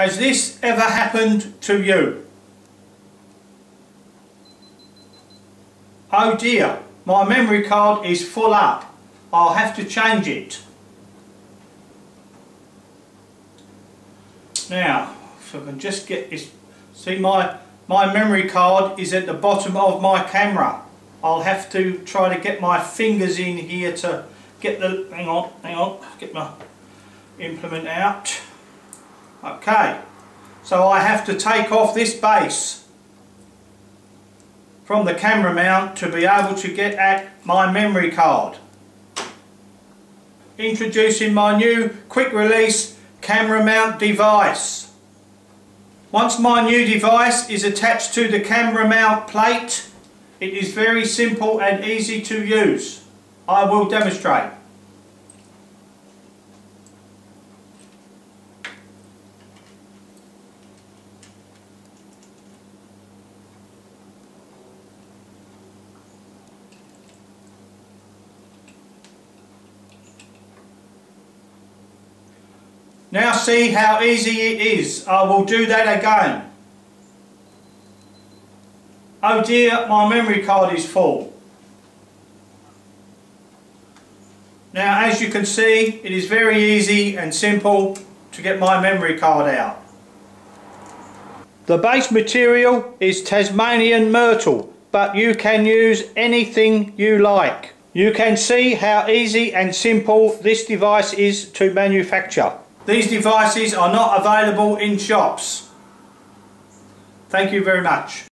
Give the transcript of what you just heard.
Has this ever happened to you? Oh dear, my memory card is full up. I'll have to change it. Now, if I can just get this, see my memory card is at the bottom of my camera. I'll have to try to get my fingers in here to get the, hang on, get my implement out. Okay, so I have to take off this base from the camera mount to be able to get at my memory card. Introducing my new quick release camera mount device. Once my new device is attached to the camera mount plate, it is very simple and easy to use. I will demonstrate. Now see how easy it is. I will do that again. Oh dear, my memory card is full. Now as you can see, it is very easy and simple to get my memory card out. The base material is Tasmanian myrtle, but you can use anything you like. You can see how easy and simple this device is to manufacture. These devices are not available in shops. Thank you very much.